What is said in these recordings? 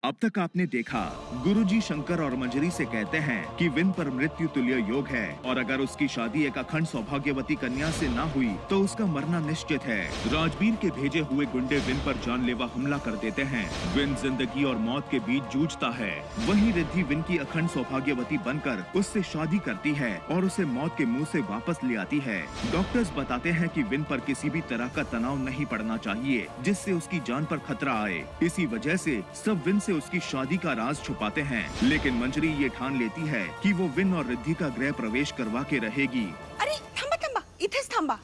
अब तक आपने देखा, गुरुजी शंकर और मंजरी से कहते हैं कि विन पर मृत्यु तुल्य योग है और अगर उसकी शादी एक अखंड सौभाग्यवती कन्या से ना हुई तो उसका मरना निश्चित है। राजवीर के भेजे हुए गुंडे विन पर जानलेवा हमला कर देते हैं। विन जिंदगी और मौत के बीच जूझता है। वहीं रिद्धि विन की अखंड सौभाग्यवती बनकर उससे शादी करती है और उसे मौत के मुंह से वापस ले आती है। डॉक्टर्स बताते हैं कि विन पर किसी भी तरह का तनाव नहीं पड़ना चाहिए जिससे उसकी जान पर खतरा आए। इसी वजह से सब विन से उसकी शादी का राज छुपाते हैं, लेकिन मंजरी ये ठान लेती है कि वो विन और रिद्धि का गृह प्रवेश करवा के रहेगी। अरे थांबा थांबा, इथेच थांबा।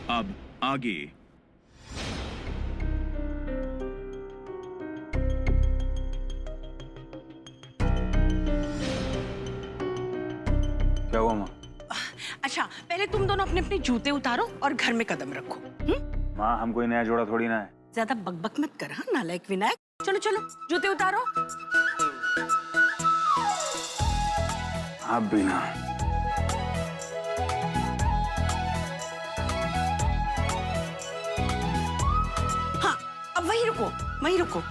अब आगे। क्या हुआ माँ? अच्छा, पहले तुम दोनों अपने अपने जूते उतारो और घर में कदम रखो। माँ, हम कोई नया जोड़ा थोड़ी ना है। ज्यादा बकबक मत कर, हाँ नालायक विनायक। चलो चलो, जूते उतारो। आप भी ना। हाँ, अब वहीं रुको, वहीं रुको।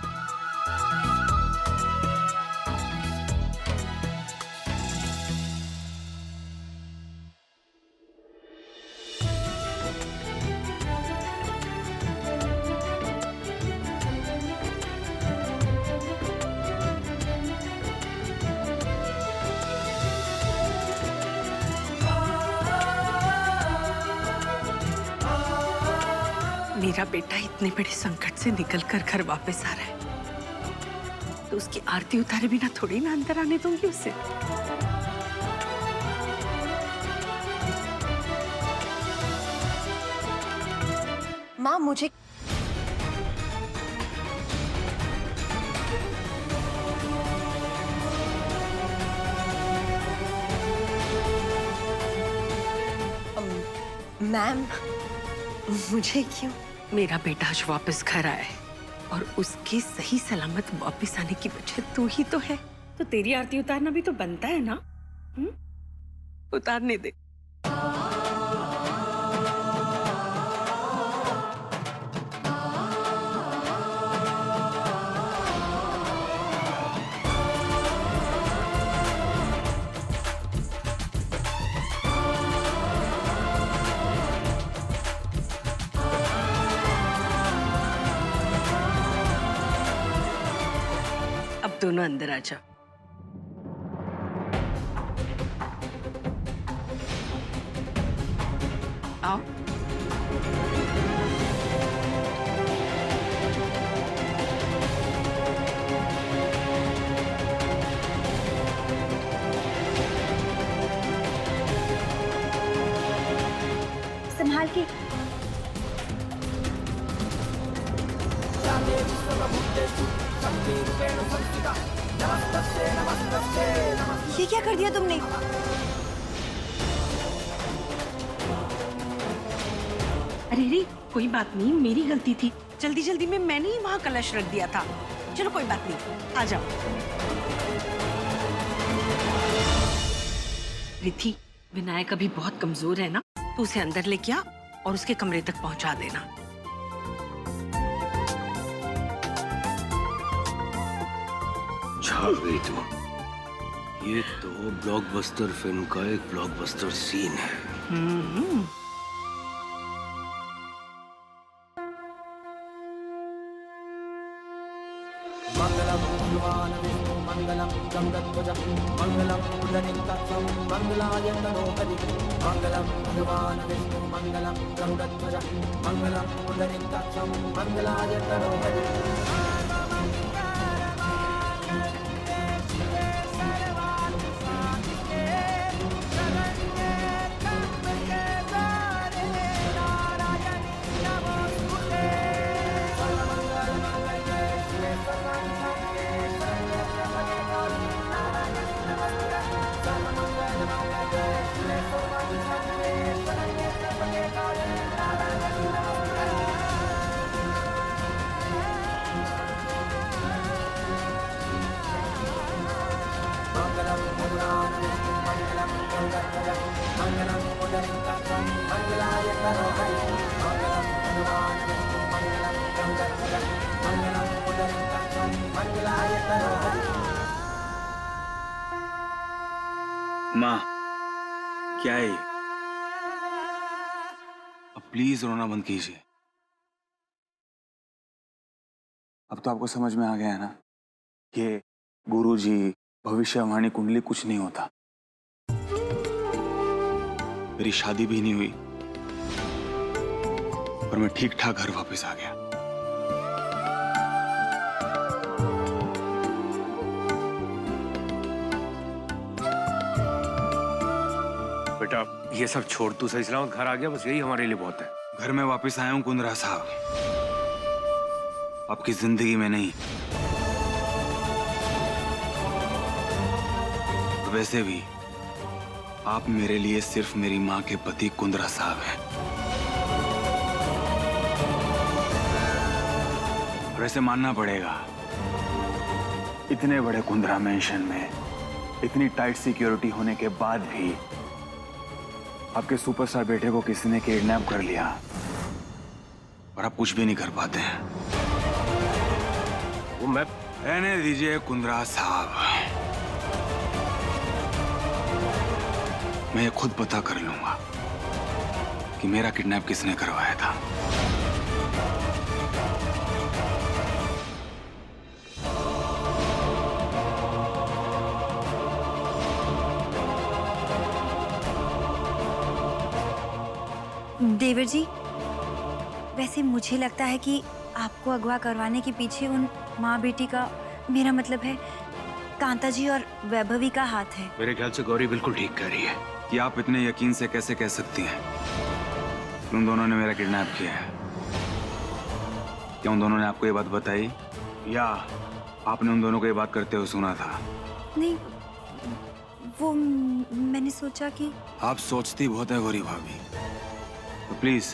मेरा बेटा इतने बड़े संकट से निकलकर घर वापस आ रहा है तो उसकी आरती उतारे बिना थोड़ी ना अंदर आने दूंगी उसे। माँ मुझे मैम, मुझे क्यों? मेरा बेटा आज वापस घर आया है और उसके सही सलामत वापस आने की वजह तू ही तो है। तो तेरी आरती उतारना भी तो बनता है ना? उतारने दे। अब दोनों अंदर आ जाओ। आओ। संभाल के। ये क्या कर दिया तुमने? अरे रे, कोई बात नहीं, मेरी गलती थी। जल्दी जल्दी में मैंने ही वहां कलश रख दिया था। चलो कोई बात नहीं, आ जाओ। रिद्धि, विनायक अभी बहुत कमजोर है ना, तो उसे अंदर लेके आ और उसके कमरे तक पहुंचा देना। छा गई तुम। ये तो ब्लॉकबस्टर फिल्म का एक ब्लॉकबस्टर सीन है। मंगलम भगवान विष्णु मंगलम गंगध्वज मंगलम पुंडरीकाक्षं मंगलाय तनोहरि मंगलम भगवान विष्णु मंगलम गंगध्वज मंगलम पुंडरीकाक्षं मंगलाय तनोहरि। मंगलम मंगलाय तनोहरि। माँ, क्या है ये? अब प्लीज रोना बंद कीजिए। अब तो आपको समझ में आ गया है ना, ये गुरुजी, भविष्यवाणी, कुंडली कुछ नहीं होता। मेरी शादी भी नहीं हुई और मैं ठीक ठाक घर वापस आ गया। बेटा ये सब छोड़, तू सही सलामत घर आ गया, बस यही हमारे लिए बहुत है। घर में वापस आया हूं कुंद्रा साहब, आपकी जिंदगी में नहीं। वैसे भी आप मेरे लिए सिर्फ मेरी माँ के पति कुंद्रा साहब हैं। वैसे मानना पड़ेगा, इतने बड़े कुंद्रा मेंशन में इतनी टाइट सिक्योरिटी होने के बाद भी आपके सुपरस्टार बेटे को किसी ने किडनैप कर लिया और आप कुछ भी नहीं कर पाते हैं। वो मैं रहने दीजिए कुंद्रा साहब, मैं ये खुद पता कर लूंगा कि मेरा किडनैप किसने करवाया था। देवर जी, वैसे मुझे लगता है कि आपको अगवा करवाने के पीछे उन माँ बेटी का, मेरा मतलब है कांता जी और वैभवी का हाथ है। मेरे ख्याल से गौरी बिल्कुल ठीक कह रही है। कि आप इतने यकीन से कैसे कह सकती हैं कि उन दोनों ने मेरा किडनैप किया है? क्या उन दोनों ने आपको ये बात बताई या आपने उन दोनों को ये बात करते हुए सुना था? नहीं, वो मैंने सोचा कि आप सोचती बहुत है गौरी भाभी, तो प्लीज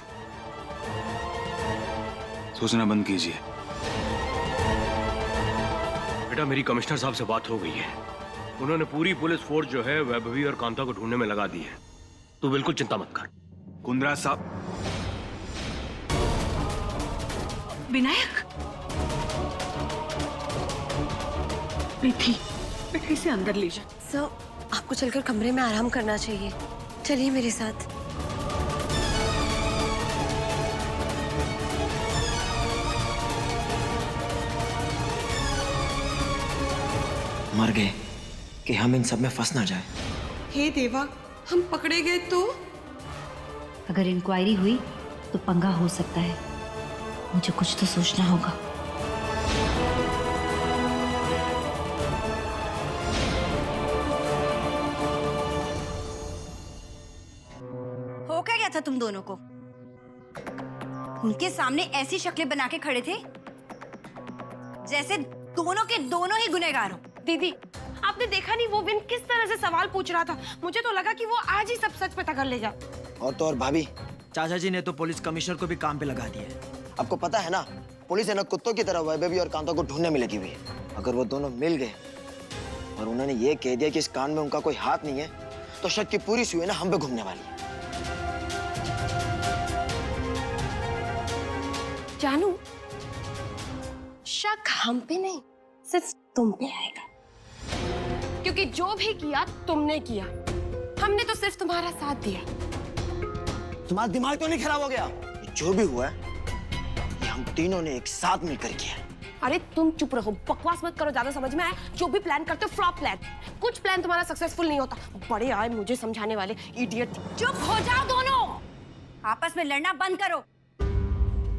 सोचना बंद कीजिए। बेटा मेरी कमिश्नर साहब से बात हो गई है, उन्होंने पूरी पुलिस फोर्स जो है वैभवी और कांता को ढूंढने में लगा दी है। तू बिल्कुल चिंता मत कर। कुंद्रा साहब, विनायक, बेटी बेटी से अंदर ले जा। सर, आपको चलकर कमरे में आराम करना चाहिए। चलिए मेरे साथ। मर गए कि हम इन सब में फंस ना जाए। हे देवा, हम पकड़े गए तो? अगर इंक्वायरी हुई तो पंगा हो सकता है। मुझे कुछ तो सोचना होगा। हो क्या गया था तुम दोनों को? उनके सामने ऐसी शक्लें बना के खड़े थे जैसे दोनों के दोनों ही गुनहगार हो। दीदी, आपने देखा नहीं वो विन किस तरह से सवाल पूछ रहा था? मुझे तो लगा कि वो आज ही सब सच पता कर लेगा। और तो और भाभी, चाचा जी ने तो पुलिस कमिश्नर को भी काम पे लगा दिया है। आपको पता है ना, पुलिस है ना कुत्तों की तरह वैभवी और कांता को ढूंढने में लगी हुई है। अगर वो दोनों मिल गए और उन्होंने ये कह दिया कि इस कांड में उनका कोई हाथ नहीं है, तो शक की पूरी सुई ना हम पे घूमने वाली है। जानू, शक हम पे नहीं, सिर्फ तुम पे आएगा, क्योंकि जो भी किया तुमने किया, हमने तो सिर्फ तुम्हारा साथ दिया। तुम्हारा दिमाग तो नहीं खराब हो गया? जो भी हुआ है ये हम तीनों ने एक साथ मिलकर किया। अरे तुम चुप रहो, बकवास मत करो, ज्यादा समझ में आया? जो भी प्लान करते हो फ्लॉप प्लान। कुछ प्लान तुम्हारा सक्सेसफुल नहीं होता। बड़े आए मुझे समझाने वाले इडियट। चुप हो जाओ दोनों, आपस में लड़ना बंद करो।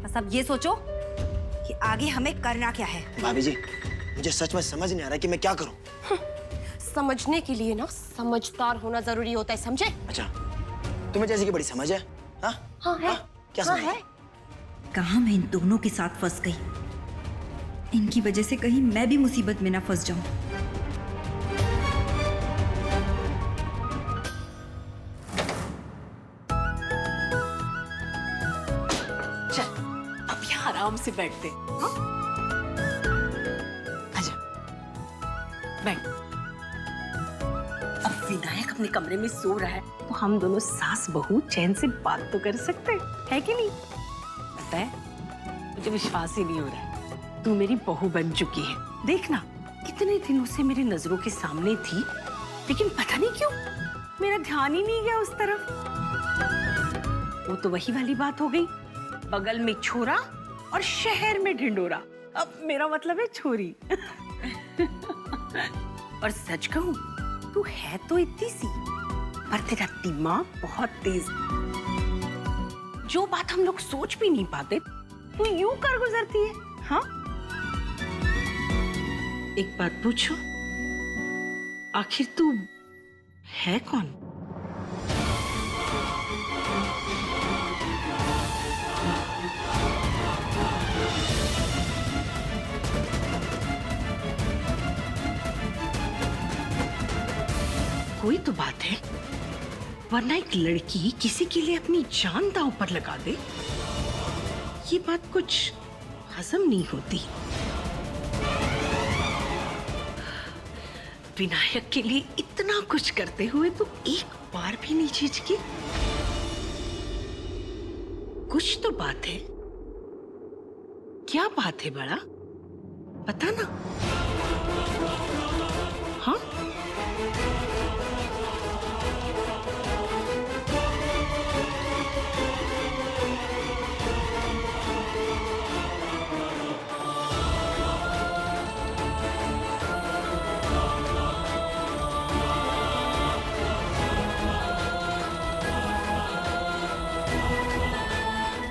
बस अब ये सोचो कि आगे हमें करना क्या है। भाभी जी, मुझे सच में समझ नहीं आ रहा कि मैं क्या करूं। समझने के लिए ना समझदार होना जरूरी होता है, समझे? अच्छा, तुम्हें जैसे कि बड़ी समझ है? हाँ हाँ है। क्या हाँ समझ है। कहाँ मैं इन दोनों के साथ फंस गई। इनकी वजह से कहीं मैं भी मुसीबत में ना फंस जाऊं। चल अब यहाँ आराम से बैठते। हाँ? आजा, बैठ। अब विनायक अपने कमरे में सो रहा है तो हम दोनों सास बहू चैन से बात तो कर सकते हैं, है कि नहीं? पता है, मुझे विश्वास ही नहीं हो रहा है तू मेरी बहू बन चुकी है। देखना, इतने दिनों से मेरी नजरों के सामने थी, लेकिन पता नहीं क्यों मेरा ध्यान ही नहीं गया उस तरफ। वो तो वही वाली बात हो गई, बगल में छोरा और शहर में ढिंडोरा। अब मेरा मतलब है छोरी। और सच कहूं, तू है तो इतनी सी, पर तेरा दिमाग बहुत तेज। जो बात हम लोग सोच भी नहीं पाते, तू यूं कर गुजरती है। हाँ, एक बात पूछो, आखिर तू है कौन? कोई तो बात है, वरना एक लड़की किसी के लिए अपनी जान दांव पर लगा दे, ये बात कुछ हजम नहीं होती। विनायक के लिए इतना कुछ करते हुए तो एक बार भी नहीं झिझकी। कुछ तो बात है। क्या बात है बड़ा, बता ना। हाँ,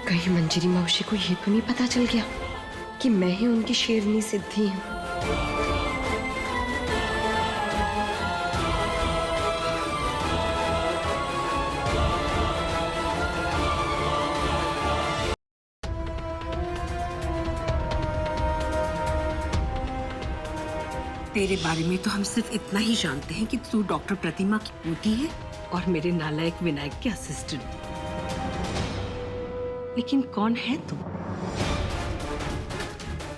कहीं मंजरी मौसी को ये तो नहीं पता चल गया कि मैं ही उनकी शेरनी सिद्धि हूँ। तेरे बारे में तो हम सिर्फ इतना ही जानते हैं कि तू डॉक्टर प्रतिमा की पोती है और मेरे नालायक विनायक के असिस्टेंट। लेकिन कौन है तू?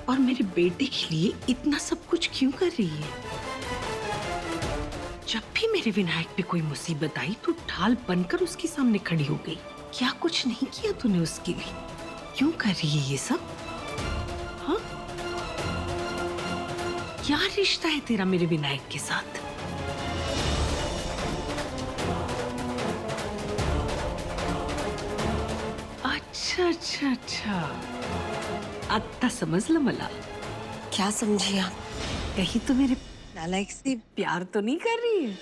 और मेरे बेटे के लिए इतना सब कुछ क्यों कर रही है? जब भी मेरे विनायक पे कोई मुसीबत आई तो ढाल बनकर उसके सामने खड़ी हो गई। क्या कुछ नहीं किया तूने उसके लिए? क्यों कर रही है ये सब? हाँ, क्या रिश्ता है तेरा मेरे विनायक के साथ? अच्छा अच्छा अच्छा, आता समझलं मला। क्या समझी आप? कहीं तो मेरे नालायक से प्यार तो नहीं कर रही है?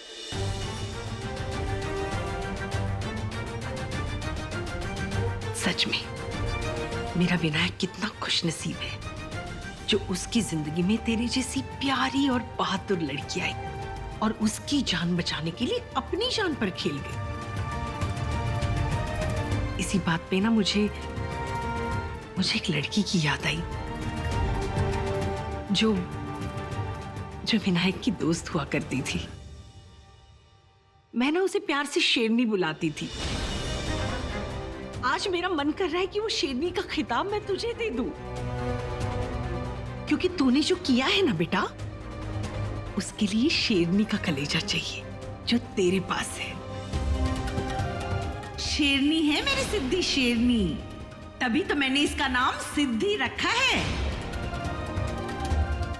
सच में मेरा विनायक कितना खुशनसीब है जो उसकी जिंदगी में तेरे जैसी प्यारी और बहादुर लड़की आई और उसकी जान बचाने के लिए अपनी जान पर खेल गई। इसी बात पे ना मुझे एक लड़की की याद आई जो विनायक की दोस्त हुआ करती थी। मैं ना उसे प्यार से शेरनी बुलाती थी। आज मेरा मन कर रहा है कि वो शेरनी का खिताब मैं तुझे दे दूं, क्योंकि तूने जो किया है ना बेटा, उसके लिए शेरनी का कलेजा चाहिए जो तेरे पास है। शेरनी है मेरी सिद्धि शेरनी, तभी तो मैंने इसका नाम सिद्धि रखा है।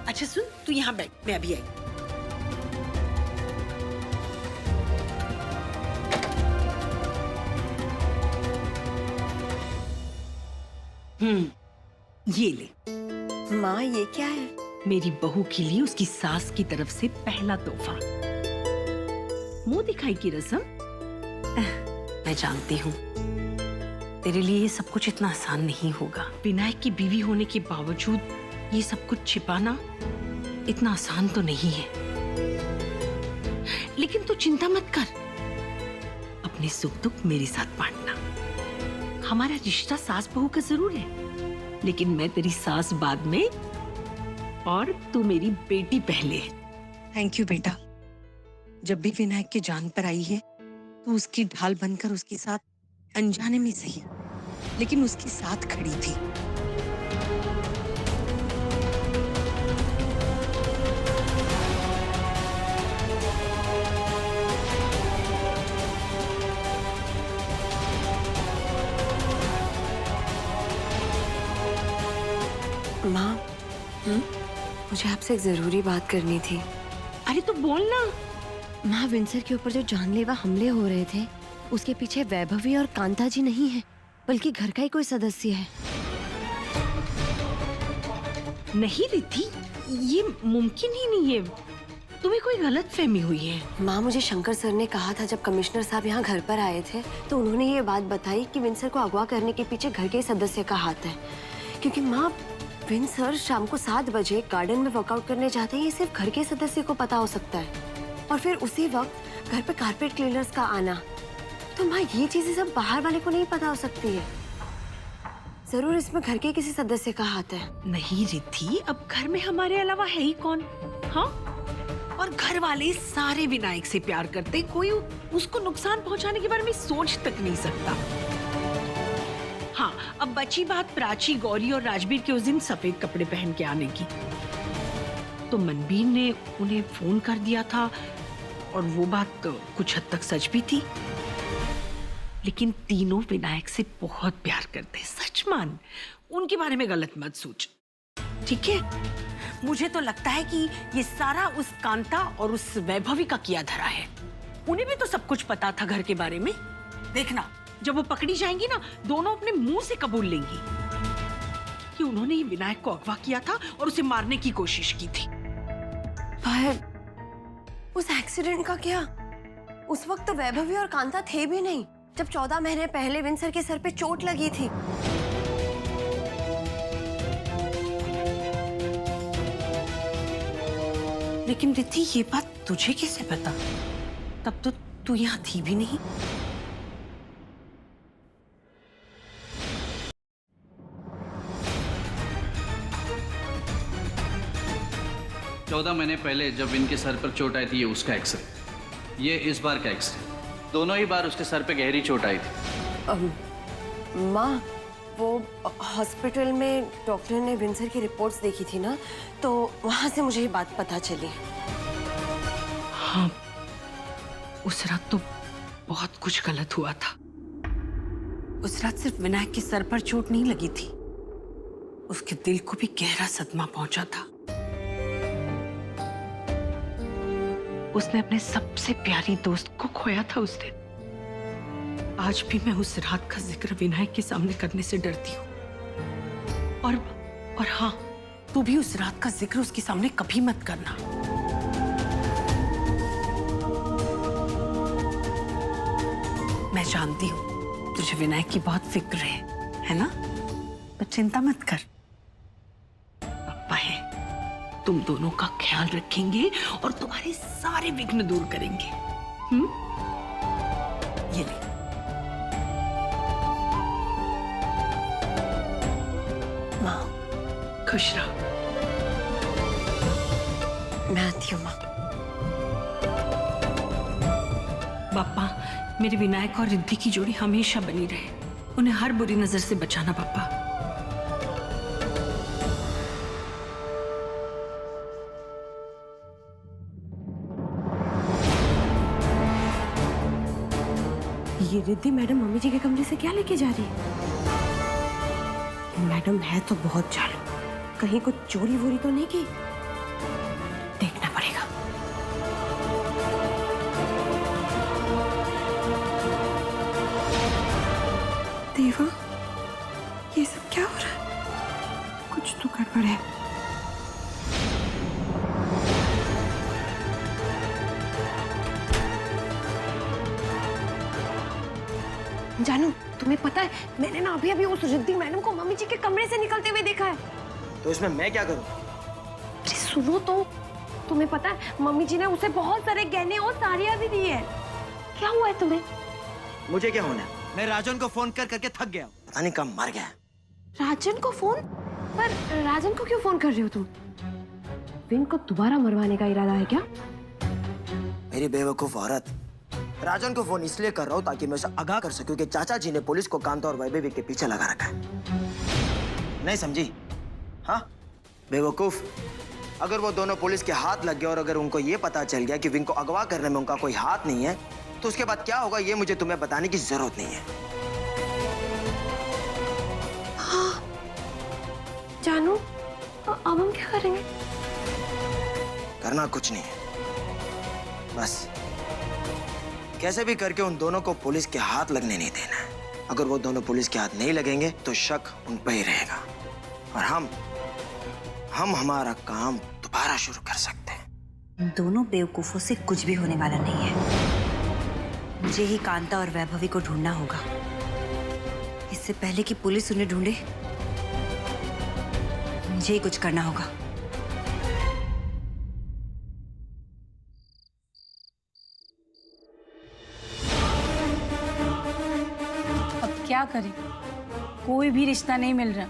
अच्छा सुन, तू यहाँ बैठ, मैं अभी आई। ये ले। माँ, ये क्या है? मेरी बहू के लिए उसकी सास की तरफ से पहला तोहफा। मुंह दिखाई की रस्म। मैं जानती हूँ तेरे लिए ये सब कुछ इतना आसान नहीं होगा। विनायक की बीवी होने के बावजूद ये सब कुछ छिपाना इतना आसान तो नहीं है। लेकिन तू चिंता मत कर, अपने सुख दुख मेरे साथ बांटना। हमारा रिश्ता सास बहू का जरूर है, लेकिन मैं तेरी सास बाद में और तू मेरी बेटी पहले है। थैंक यू बेटा। जब भी विनायक की जान पर आई है तो उसकी ढाल बनकर उसके साथ अनजाने में सही, लेकिन उसके साथ खड़ी थी। माँ, मुझे आपसे एक जरूरी बात करनी थी। अरे तो बोल ना। माँ, विंसर के ऊपर जो जानलेवा हमले हो रहे थे उसके पीछे वैभवी और कांता जी नहीं है, बल्कि घर का ही कोई सदस्य है। नहीं रिद्धि, ये मुमकिन ही नहीं है। तुम्हें कोई गलत फहमी हुई है। माँ, मुझे शंकर सर ने कहा था जब कमिश्नर साहब यहाँ घर पर आए थे तो उन्होंने ये बात बताई कि विंसर को अगवा करने के पीछे घर के सदस्य का हाथ है। क्योंकि माँ, विंसर शाम को 7 बजे गार्डन में वर्कआउट करने जाते हैं, ये सिर्फ घर के सदस्य को पता हो सकता है। और फिर उसी वक्त घर पे कारपेट क्लीनर्स का आना, तो माँ ये चीजें सब बाहर वाले को नहीं पता हो सकती है। जरूर इसमें घर के किसी सदस्य का हाथ है। नहीं रिद्धि, अब घर में हमारे अलावा है ही कौन? हाँ, और घर वाले सारे विनायक से प्यार करते, कोई उसको नुकसान पहुंचाने के बारे में सोच तक नहीं सकता। हाँ, अब बची बात प्राची, गौरी और राजबीर के उस दिन सफेद कपड़े पहन के आने की, तो मनबीर ने उन्हें फोन कर दिया था और वो बात तो कुछ हद तक सच भी थी। लेकिन तीनों विनायक से बहुत प्यार करते, सच मान। उनके बारे में गलत मत सोच, ठीक है? मुझे तो लगता है कि ये सारा उस कांता और उस वैभवी का किया धरा है। उन्हें भी तो सब कुछ पता था घर के बारे में। देखना, जब वो पकड़ी जाएंगी ना, दोनों अपने मुंह से कबूल लेंगी कि उन्होंने ही विनायक को अगवा किया था और उसे मारने की कोशिश की थी। पर उस एक्सीडेंट का क्या? उस वक्त तो वैभवी और कांता थे भी नहीं, जब 14 महीने पहले विंसर के सर पे चोट लगी थी। लेकिन रिद्धि, ये बात तुझे कैसे पता? तब तो तू यहाँ थी भी नहीं। चौदह महीने पहले जब इनके सर पर चोट आई थी, ये उसका एक्सरे, ये इस बार का एक्सरे। दोनों ही बार उसके सर पे गहरी चोट आई थी। माँ, वो हॉस्पिटल में डॉक्टर ने विंसर की रिपोर्ट्स देखी थी ना, तो वहां से मुझे ये बात पता चली। हाँ, उस रात तो बहुत कुछ गलत हुआ था। उस रात सिर्फ विनायक के सर पर चोट नहीं लगी थी, उसके दिल को भी गहरा सदमा पहुंचा था। उसने अपने सबसे प्यारी दोस्त को खोया था उस दिन। आज भी मैं उस रात का जिक्र विनायक के सामने करने से डरती हूँ। और हाँ, तू भी उस रात का जिक्र उसके सामने कभी मत करना। मैं जानती हूँ तुझे विनायक की बहुत फिक्र है ना? पर चिंता मत कर, पापा है, तुम दोनों का ख्याल रखेंगे और तुम्हारे सारे विघ्न दूर करेंगे। ये ले। माँ, खुश रहो। मैं आती हूँ माँ। पापा, मेरे विनायक और रिद्धि की जोड़ी हमेशा बनी रहे। उन्हें हर बुरी नजर से बचाना पापा। ये रिद्धि मैडम मम्मी जी के कमरे से क्या लेके जा रही है? मैडम है तो बहुत चालू, कहीं कुछ चोरी वोरी तो नहीं की? देखना पड़ेगा। देवा, ये सब क्या हो रहा है? कुछ तो गड़बड़ है। जानू, तुम्हें पता है मैंने ना अभी अभी उस रिद्धि मैडम को मम्मी जी के कमरे से निकलते हुए देखा है। तो इसमें मैं क्या करूं? अरे सुनो तो, तुम्हें पता है मम्मी जी ने उसे बहुत सारे गहने और साड़ियां भी दी है। क्या हुआ है तुम्हें? मुझे क्या होना? मैं राजन को फोन कर करके थक गया। पता नहीं कब मर गया। राजन को फोन? पर राजन को क्यों फोन कर रही हो तुम? विन को दोबारा मरवाने का इरादा है क्या? मेरी बेवकूफ औरत, राजन को फोन इसलिए कर रहा हूँ ताकि मैं उसे आगाह कर सकूं कि चाचा जी ने पुलिस को कांता और वैभवी के पीछे लगा रखा है। नहीं समझी? हाँ बेवकूफ, अगर वो दोनों पुलिस के हाथ लग गए और अगर उनको ये पता चल गया कि विन को अगवा करने में उनका कोई हाथ नहीं है, तो उसके बाद क्या होगा ये मुझे तुम्हें बताने की जरूरत नहीं है। हाँ, जानू, अब हम क्या करेंगे? करना कुछ नहीं है, बस कैसे भी करके उन दोनों को पुलिस के हाथ लगने नहीं देना है। अगर वो दोनों पुलिस के हाथ नहीं लगेंगे तो शक उन पर ही रहेगा और हम हमारा काम दोबारा शुरू कर सकते हैं। इन दोनों बेवकूफों से कुछ भी होने वाला नहीं है। मुझे ही कांता और वैभवी को ढूंढना होगा। इससे पहले कि पुलिस उन्हें ढूंढे, मुझे ही कुछ करना होगा। अब क्या करें? कोई भी रिश्ता नहीं मिल रहा।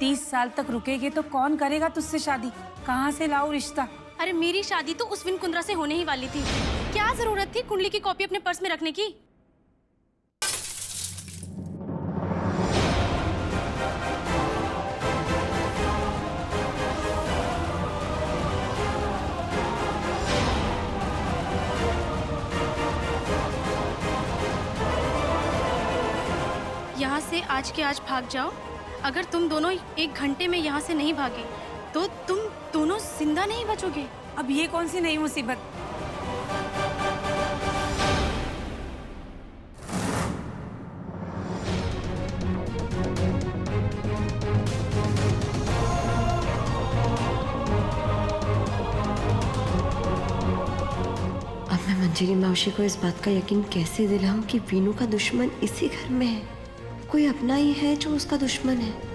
30 साल तक रुकेगे तो कौन करेगा तुझसे शादी? कहाँ से लाऊं रिश्ता? अरे मेरी शादी तो उस विन कुंद्रा से होने ही वाली थी। क्या जरूरत थी कुंडली की कॉपी अपने पर्स में रखने की? यहाँ से आज के आज भाग जाओ। अगर तुम दोनों 1 घंटे में यहाँ से नहीं भागे तो तुम दोनों जिंदा नहीं बचोगे। अब ये कौन सी नई मुसीबत? अब मैं मंजरी मौसी को इस बात का यकीन कैसे दिलाऊं कि वीनू का दुश्मन इसी घर में है? कोई अपना ही है जो उसका दुश्मन है।